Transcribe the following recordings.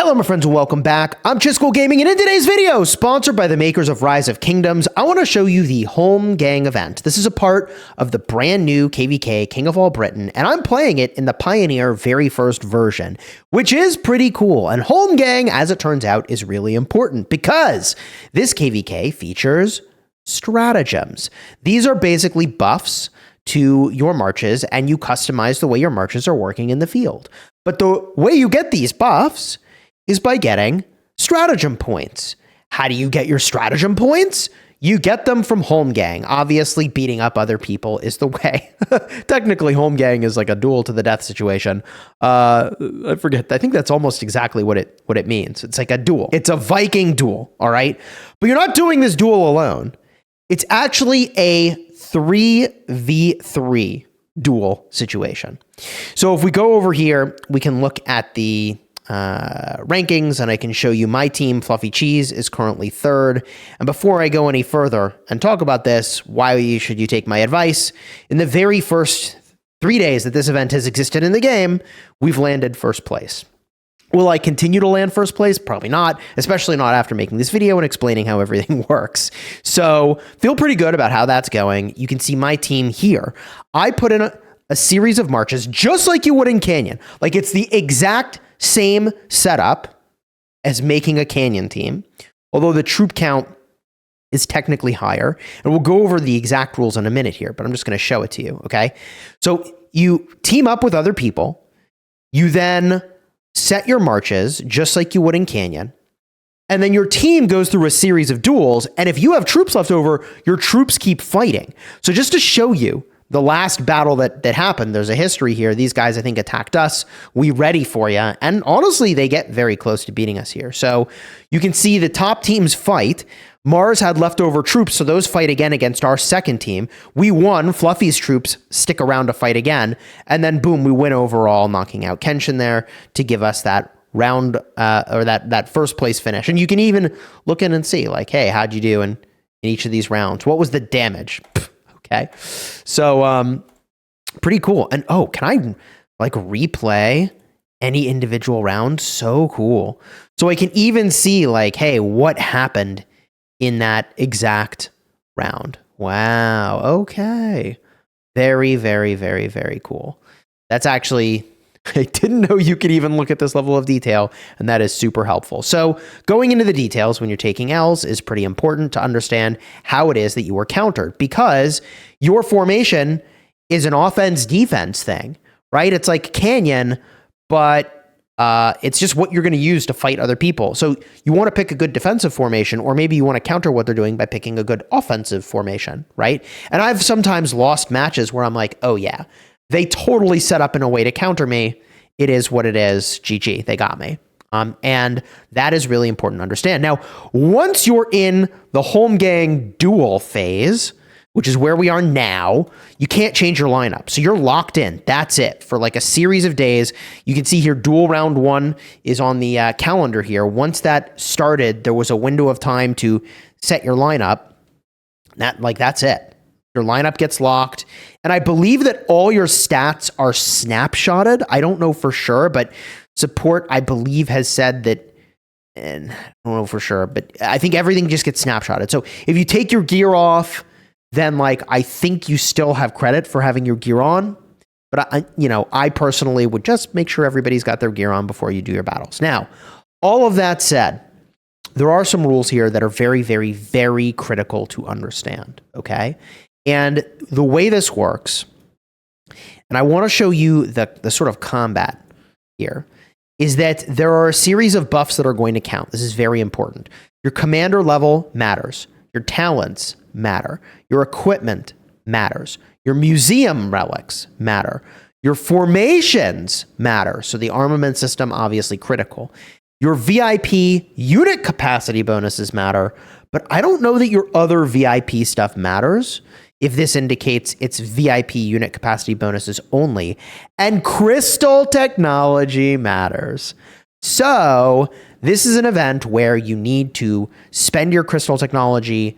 Hello my friends and welcome back. I'm Chisgule Gaming, and in today's video, sponsored by the makers of Rise of Kingdoms, I want to show you the Holmgang event. This is a part of the brand new KvK, King of All Britain, and I'm playing it in the Pioneer very first version, which is pretty cool. And Holmgang, as it turns out, is really important because this KvK features stratagems. These are basically buffs to your marches, and you customize the way your marches are working in the field. But the way you get these buffs is by getting stratagem points. How do you get your stratagem points? You get them from Holmgang. Obviously, beating up other people is the way. Technically, Holmgang is like a duel to the death situation. I forget. I think that's almost exactly what it means. It's like a duel. It's a Viking duel, all right? But you're not doing this duel alone. It's actually a 3v3 duel situation. So if we go over here, we can look at the rankings, and I can show you my team. Fluffy Cheese is currently third. And before I go any further and talk about this, why should you take my advice? In the very first 3 days that this event has existed in the game, we've landed first place. Will I continue to land first place? Probably not, especially not after making this video and explaining how everything works. So feel pretty good about how that's going. You can see my team here. I put in a series of marches just like you would in Canyon. Like, it's the exact same setup as making a Canyon team, although the troop count is technically higher. And we'll go over the exact rules in a minute here, but I'm just going to show it to you, okay? So you team up with other people. You then set your marches just like you would in Canyon. And then your team goes through a series of duels. And if you have troops left over, your troops keep fighting. So just to show you the last battle that happened, there's a history here. These guys, I think, attacked us. We ready for you. And honestly, they get very close to beating us here. So you can see the top teams fight. Mars had leftover troops, so those fight again against our second team. We won. Fluffy's troops stick around to fight again. And then, boom, we win overall, knocking out Kenshin there to give us that round, or that first place finish. And you can even look in and see, like, hey, how'd you do in each of these rounds? What was the damage? Okay, so pretty cool. And oh, can I like replay any individual round? So cool. So I can even see like, hey, what happened in that exact round. Wow. Okay. Very, very, very, very cool. That's actually, I didn't know you could even look at this level of detail, and that is super helpful. So going into the details when you're taking L's is pretty important to understand how it is that you were countered, because your formation is an offense-defense thing, right? It's like Canyon, but it's just what you're going to use to fight other people. So you want to pick a good defensive formation, or maybe you want to counter what they're doing by picking a good offensive formation, right? And I've sometimes lost matches where I'm like, oh yeah, they totally set up in a way to counter me. It is what it is. GG, they got me. And that is really important to understand. Now, once you're in the Holmgang duel phase, which is where we are now, you can't change your lineup. So you're locked in. That's it for like a series of days. You can see here, duel round 1 is on the calendar here. Once that started, there was a window of time to set your lineup. That's it. Your lineup gets locked. And I believe that all your stats are snapshotted. I don't know for sure, but support, I believe, has said that, and I don't know for sure, but I think everything just gets snapshotted. So if you take your gear off, then like, I think you still have credit for having your gear on. But I personally would just make sure everybody's got their gear on before you do your battles. Now, all of that said, there are some rules here that are very, very, very critical to understand, okay? And the way this works, and I want to show you the sort of combat here, is that there are a series of buffs that are going to count. This is very important. Your commander level matters. Your talents matter. Your equipment matters. Your museum relics matter. Your formations matter. So the armament system, obviously critical. Your VIP unit capacity bonuses matter, but I don't know that your other VIP stuff matters, if this indicates it's VIP unit capacity bonuses only. And crystal technology matters. So this is an event where you need to spend your crystal technology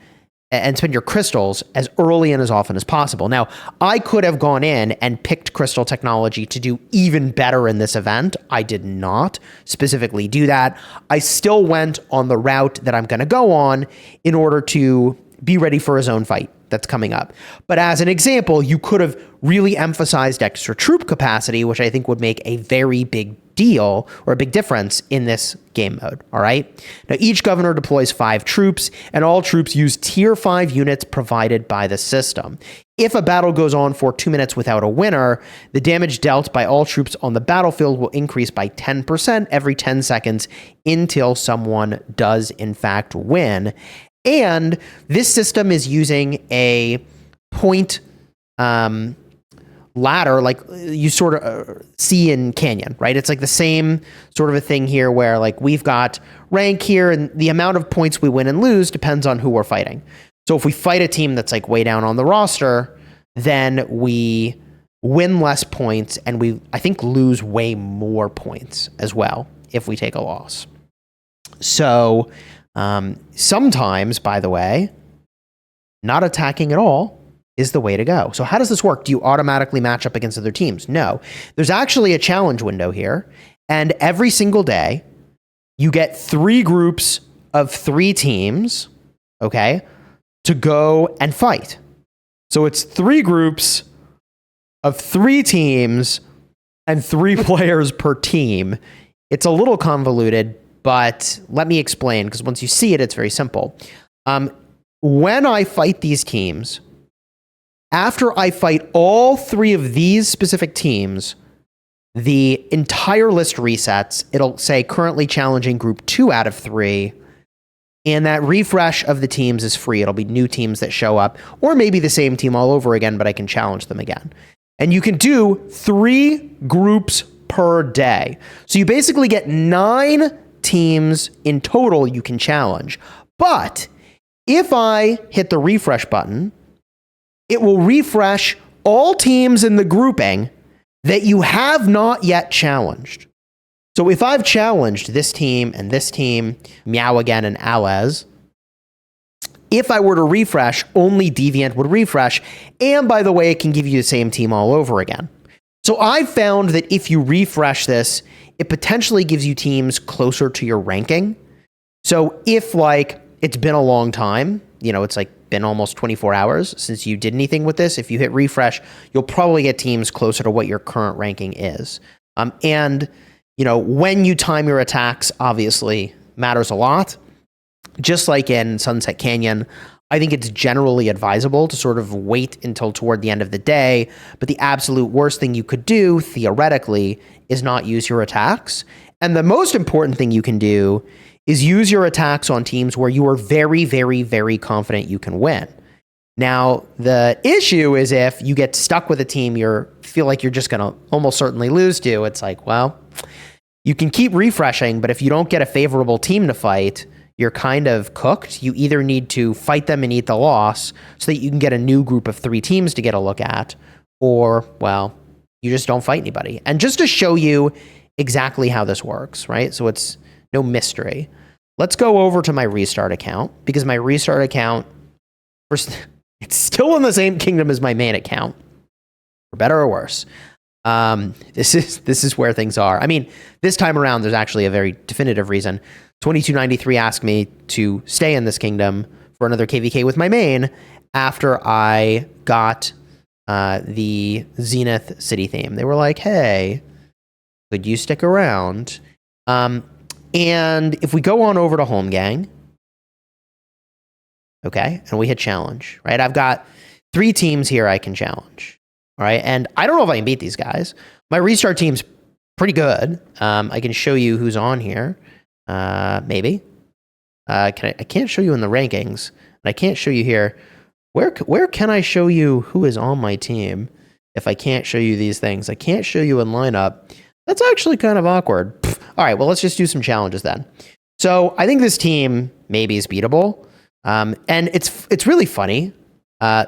and spend your crystals as early and as often as possible. Now, I could have gone in and picked crystal technology to do even better in this event. I did not specifically do that. I still went on the route that I'm going to go on in order to be ready for a zone fight that's coming up. But as an example, you could have really emphasized extra troop capacity, which I think would make a very big deal or a big difference in this game mode. All right. Now, each governor deploys 5 troops, and all troops use tier 5 units provided by the system. If a battle goes on for 2 minutes without a winner, the damage dealt by all troops on the battlefield will increase by 10% every 10 seconds until someone does in fact win. And this system is using a point ladder like you sort of see in Canyon, right? It's like the same sort of a thing here where like we've got rank here and the amount of points we win and lose depends on who we're fighting. So if we fight a team that's like way down on the roster, then we win less points and we, I think, lose way more points as well if we take a loss. So sometimes, by the way, not attacking at all is the way to go. So how does this work? Do you automatically match up against other teams? No. There's actually a challenge window here, and every single day you get 3 groups of 3 teams, okay, to go and fight. So it's 3 groups of 3 teams and 3 players per team. It's a little convoluted, but let me explain, because once you see it, it's very simple. When I fight these teams, after I fight all 3 of these specific teams, the entire list resets. It'll say currently challenging group 2 out of 3. And that refresh of the teams is free. It'll be new teams that show up, or maybe the same team all over again, but I can challenge them again. And you can do 3 groups per day. So you basically get 9 teams in total you can challenge. But if I hit the refresh button, it will refresh all teams in the grouping that you have not yet challenged. So if I've challenged this team and this team, Meow again and Alez, if I were to refresh, only Deviant would refresh. And by the way, it can give you the same team all over again. So I've found that if you refresh this, it potentially gives you teams closer to your ranking. So if like it's been a long time, you know, it's like been almost 24 hours since you did anything with this, if you hit refresh, you'll probably get teams closer to what your current ranking is. And you know, when you time your attacks, obviously matters a lot. Just like in Sunset Canyon, I think it's generally advisable to sort of wait until toward the end of the day. But the absolute worst thing you could do, theoretically, is not use your attacks. And the most important thing you can do is use your attacks on teams where you are very, very, very confident you can win. Now, the issue is if you get stuck with a team you feel like you're just going to almost certainly lose to, it's like, well, you can keep refreshing, but if you don't get a favorable team to fight, you're kind of cooked. You either need to fight them and eat the loss so that you can get a new group of 3 teams to get a look at, or, well, you just don't fight anybody. And just to show you exactly how this works, right? So it's no mystery. Let's go over to my restart account, because my restart account, it's still in the same kingdom as my main account, for better or worse. This is where things are. I mean, this time around, there's actually a very definitive reason. 2293 asked me to stay in this kingdom for another KvK with my main after I got the Zenith city theme. They were like, hey, could you stick around? And if we go on over to Holmgang, okay, and we hit challenge, right? I've got 3 teams here I can challenge. All right, and I don't know if I can beat these guys. My restart team's pretty good. I can show you who's on here. Maybe. I can't show you in the rankings, and I can't show you here. Where can I show you who is on my team if I can't show you these things? I can't show you in lineup. That's actually kind of awkward. All right, well, let's just do some challenges then. So I think this team maybe is beatable, and it's really funny.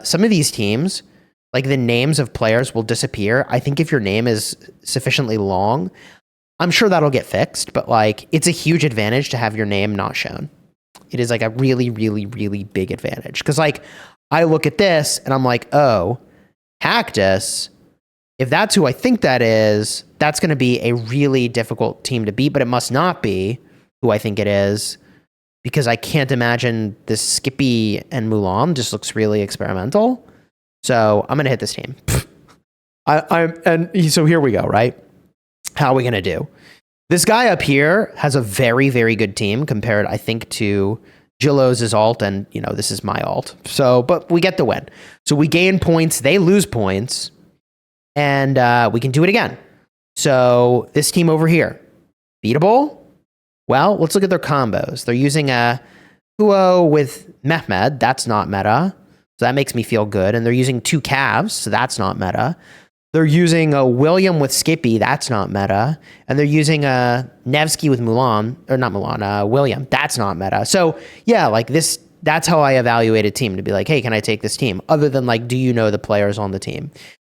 Some of these teams, like the names of players will disappear. I think if your name is sufficiently long, I'm sure that'll get fixed, but like it's a huge advantage to have your name not shown It is like a really, really, really big advantage. Because like I look at this and I'm like, oh, Cactus, if that's who I think that is, that's going to be a really difficult team to beat, but it must not be who I think it is, because I can't imagine this Skippy and Mulan just looks really experimental. So I'm going to hit this team. So here we go, right? How are we going to do? This guy up here has a very, very good team compared, I think, to Jillo's alt, and, you know, this is my alt. So, but we get the win. So we gain points, they lose points, and we can do it again. So this team over here, beatable? Well, let's look at their combos. They're using a Huo with Mehmed. That's not meta. So that makes me feel good. And they're using 2 calves. So that's not meta. They're using a William with Skippy. That's not meta. And they're using a Nevsky with Mulan. Or not Mulan, William. That's not meta. So yeah, like this, that's how I evaluate a team, to be like, hey, can I take this team? Other than like, do you know the players on the team?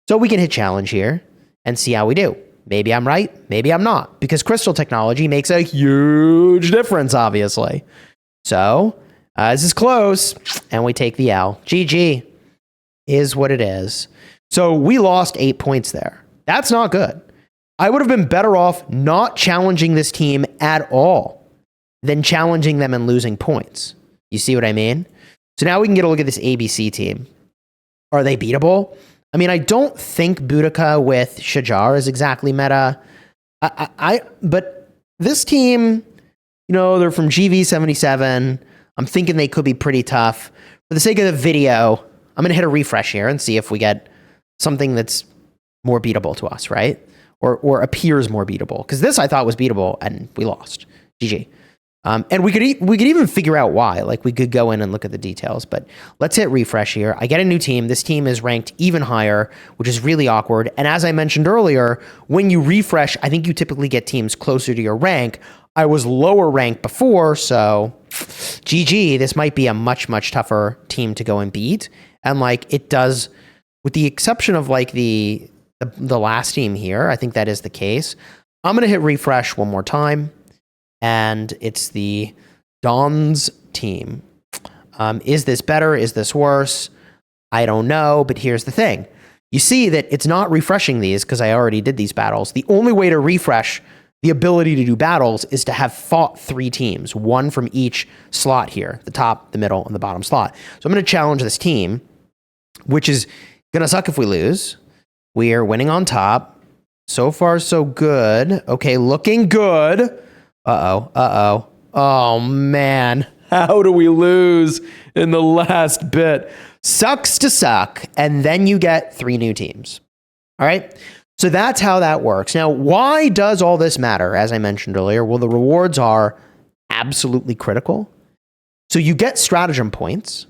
So we can hit challenge here and see how we do. Maybe I'm right, maybe I'm not, because crystal technology makes a huge difference, obviously. So this is close, and we take the L. GG is what it is. So we lost 8 points there. That's not good. I would have been better off not challenging this team at all than challenging them and losing points. You see what I mean? So now we can get a look at this ABC team. Are they beatable? I mean, I don't think Boudica with Shajar is exactly meta. But this team, you know, they're from GV77. I'm thinking they could be pretty tough. For the sake of the video, I'm going to hit a refresh here and see if we get something that's more beatable to us, right? Or appears more beatable. Because this I thought was beatable, and we lost. GG. And we could even figure out why. Like, we could go in and look at the details, but let's hit refresh here. I get a new team. This team is ranked even higher, which is really awkward. And as I mentioned earlier, when you refresh, I think you typically get teams closer to your rank. I was lower ranked before, so GG, this might be a much, much tougher team to go and beat. And like, it does, with the exception of like the last team here, I think that is the case. I'm going to hit refresh one more time. And it's the Don's team. Is this better? Is this worse? I don't know, but here's the thing. You see that it's not refreshing these because I already did these battles. The only way to refresh the ability to do battles is to have fought 3 teams, 1 from each slot here, the top, the middle, and the bottom slot. So I'm going to challenge this team, which is going to suck if we lose. We are winning on top. So far, so good. Okay, looking good. Uh-oh. Oh, man. How do we lose in the last bit? Sucks to suck. And then you get 3 new teams. All right? So that's how that works. Now, why does all this matter? As I mentioned earlier, well, the rewards are absolutely critical. So you get stratagem points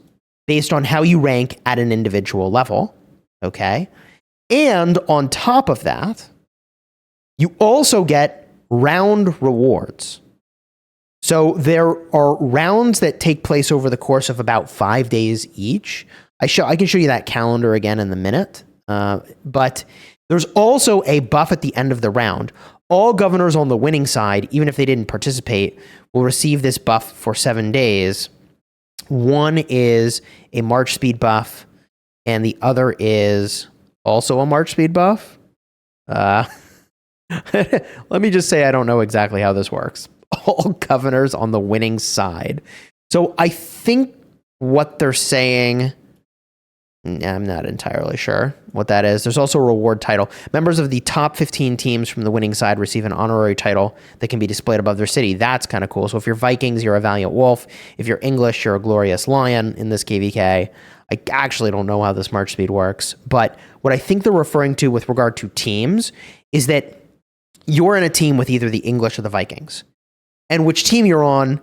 based on how you rank at an individual level. Okay? And on top of that, you also get round rewards. So there are rounds that take place over the course of about 5 days each. I can show you that calendar again in a minute. But there's also a buff at the end of the round. All governors on the winning side, even if they didn't participate, will receive this buff for 7 days. One is a march speed buff, and the other is also a march speed buff. Let me just say I don't know exactly how this works. All governors on the winning side. So I think what they're saying, I'm not entirely sure what that is. There's also a reward title. Members of the top 15 teams from the winning side receive an honorary title that can be displayed above their city. That's kind of cool. So if you're Vikings, you're a valiant wolf. If you're English, you're a glorious lion in this KvK. I actually don't know how this march speed works, but what I think they're referring to with regard to teams is that you're in a team with either the English or the Vikings. And which team you're on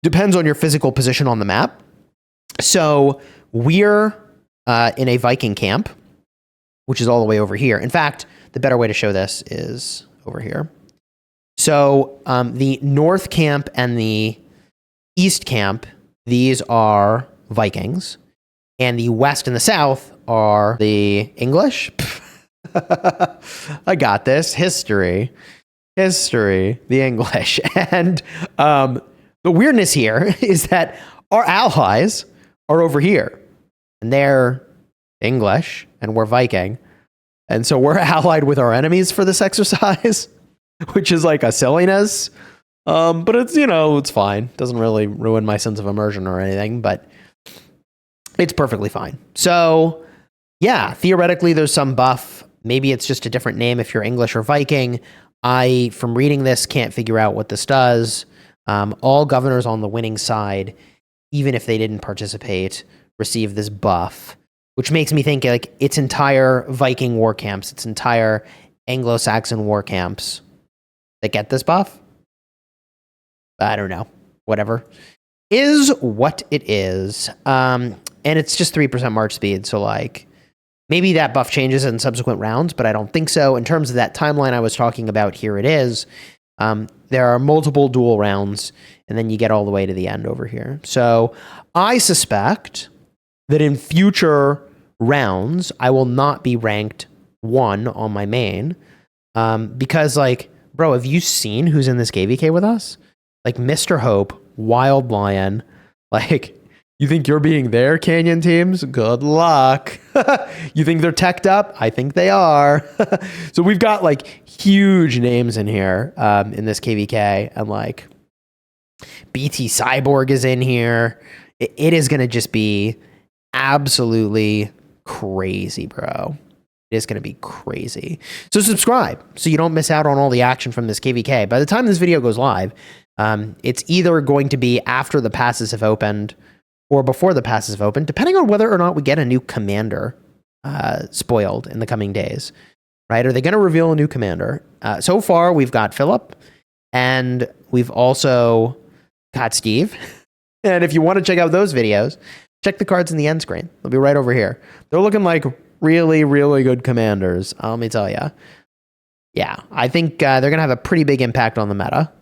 depends on your physical position on the map. So we're in a Viking camp, which is all the way over here. In fact, the better way to show this is over here. So the North camp and the East camp, these are Vikings. And the West and the South are the English. I got this. History, the English. And The weirdness here is that our allies are over here, and they're English, and we're Viking. And so we're allied with our enemies for this exercise, which is like a silliness. But it's, it's fine. Doesn't really ruin my sense of immersion or anything, but it's perfectly fine. So yeah, theoretically there's some buff. Maybe it's just a different name if you're English or Viking. I, from reading this, can't figure out what this does. All governors on the winning side, even if they didn't participate, receive this buff, which makes me think like its entire Viking war camps, its entire Anglo-Saxon war camps that get this buff. I don't know. Whatever. Is what it is. And it's just 3% march speed. So like maybe that buff changes in subsequent rounds, but I don't think so. In terms of that timeline I was talking about, here it is. There are multiple duel rounds, and then you get all the way to the end over here. So I suspect that in future rounds, I will not be ranked 1 on my main. Because like, bro, have you seen who's in this KvK with us? Like Mr. Hope, Wild Lion, like, you think you're being there, Canyon teams? Good luck. You think they're teched up? I think they are. So we've got like huge names in here in this KvK, and like BT Cyborg is in here. It is going to just be absolutely crazy, bro. It is going to be crazy. So subscribe so you don't miss out on all the action from this KvK. By the time this video goes live, it's either going to be after the passes have opened or before the passes have opened, depending on whether or not we get a new commander spoiled in the coming days, right? Are they going to reveal a new commander? So far, we've got Philip, and we've also got Steve. And if you want to check out those videos, check the cards in the end screen. They'll be right over here. They're looking like really, really good commanders, let me tell you. Yeah, I think they're going to have a pretty big impact on the meta.